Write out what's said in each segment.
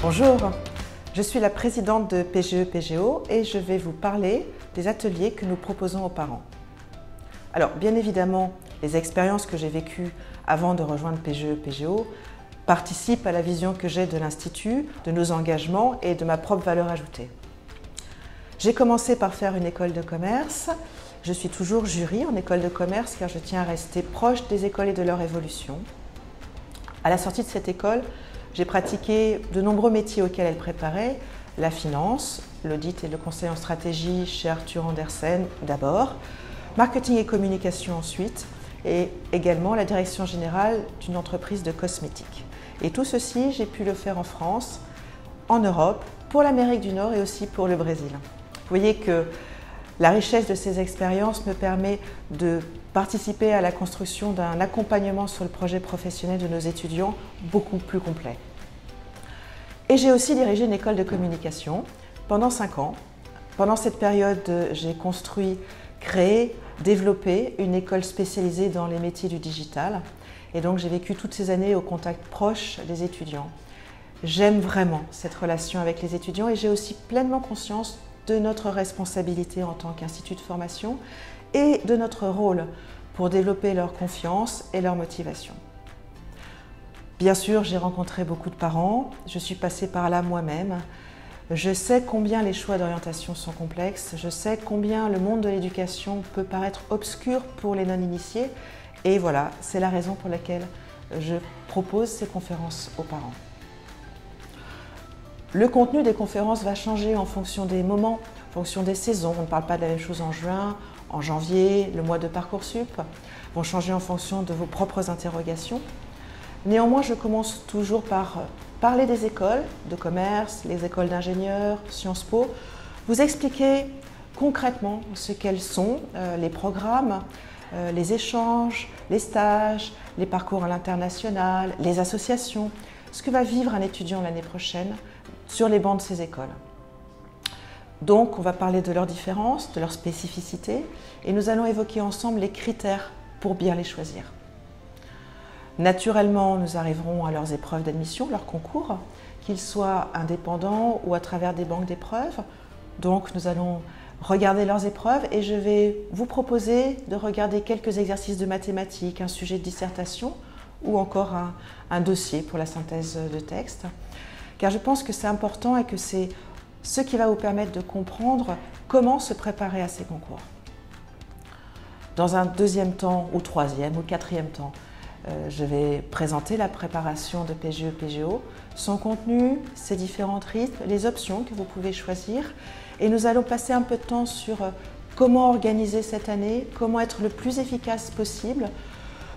Bonjour, je suis la présidente de PGE-PGO et je vais vous parler des ateliers que nous proposons aux parents. Alors, bien évidemment, les expériences que j'ai vécues avant de rejoindre PGE-PGO participent à la vision que j'ai de l'Institut, de nos engagements et de ma propre valeur ajoutée. J'ai commencé par faire une école de commerce. Je suis toujours jury en école de commerce car je tiens à rester proche des écoles et de leur évolution. À la sortie de cette école, j'ai pratiqué de nombreux métiers auxquels elle préparait, la finance, l'audit et le conseil en stratégie chez Arthur Andersen d'abord, marketing et communication ensuite, et également la direction générale d'une entreprise de cosmétiques. Et tout ceci, j'ai pu le faire en France, en Europe, pour l'Amérique du Nord et aussi pour le Brésil. Vous voyez que la richesse de ces expériences me permet de participer à la construction d'un accompagnement sur le projet professionnel de nos étudiants beaucoup plus complet. Et j'ai aussi dirigé une école de communication pendant 5 ans. Pendant cette période, j'ai construit, créé, développé une école spécialisée dans les métiers du digital. Et donc j'ai vécu toutes ces années au contact proche des étudiants. J'aime vraiment cette relation avec les étudiants et j'ai aussi pleinement conscience de notre responsabilité en tant qu'institut de formation et de notre rôle pour développer leur confiance et leur motivation. Bien sûr, j'ai rencontré beaucoup de parents, je suis passée par là moi-même. Je sais combien les choix d'orientation sont complexes, je sais combien le monde de l'éducation peut paraître obscur pour les non-initiés et voilà, c'est la raison pour laquelle je propose ces conférences aux parents. Le contenu des conférences va changer en fonction des moments, en fonction des saisons. On ne parle pas de la même chose en juin, en janvier, le mois de Parcoursup vont changer en fonction de vos propres interrogations. Néanmoins, je commence toujours par parler des écoles de commerce, les écoles d'ingénieurs, Sciences Po, vous expliquer concrètement ce qu'elles sont, les programmes, les échanges, les stages, les parcours à l'international, les associations, ce que va vivre un étudiant l'année prochaine sur les bancs de ces écoles. Donc, on va parler de leurs différences, de leurs spécificités et nous allons évoquer ensemble les critères pour bien les choisir. Naturellement, nous arriverons à leurs épreuves d'admission, leurs concours, qu'ils soient indépendants ou à travers des banques d'épreuves. Donc, nous allons regarder leurs épreuves et je vais vous proposer de regarder quelques exercices de mathématiques, un sujet de dissertation ou encore un dossier pour la synthèse de texte. Car je pense que c'est important et que c'est ce qui va vous permettre de comprendre comment se préparer à ces concours. Dans un deuxième temps, ou troisième, ou quatrième temps, je vais présenter la préparation de PGE-PGO, son contenu, ses différents rythmes, les options que vous pouvez choisir. Et nous allons passer un peu de temps sur comment organiser cette année, comment être le plus efficace possible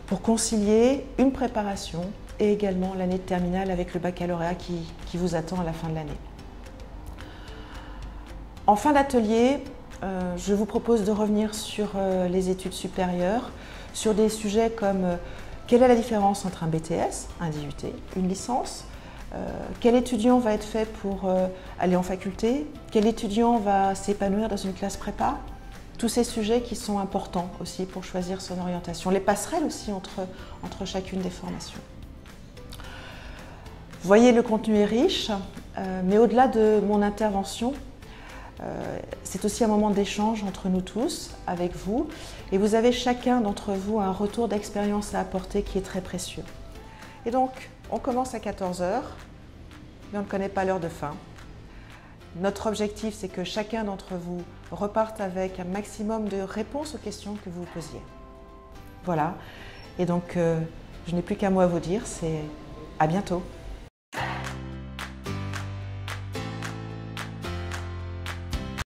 pour concilier une préparation et également l'année de terminale avec le baccalauréat qui vous attend à la fin de l'année. En fin d'atelier, je vous propose de revenir sur les études supérieures, sur des sujets comme quelle est la différence entre un BTS, un DUT, une licence, quel étudiant va être fait pour aller en faculté, quel étudiant va s'épanouir dans une classe prépa, tous ces sujets qui sont importants aussi pour choisir son orientation, les passerelles aussi entre chacune des formations. Vous voyez, le contenu est riche, mais au-delà de mon intervention, c'est aussi un moment d'échange entre nous tous, avec vous, et vous avez chacun d'entre vous un retour d'expérience à apporter qui est très précieux. Et donc, on commence à 14 h, mais on ne connaît pas l'heure de fin. Notre objectif, c'est que chacun d'entre vous reparte avec un maximum de réponses aux questions que vous posiez. Voilà, et donc je n'ai plus qu'un mot à vous dire, c'est à bientôt.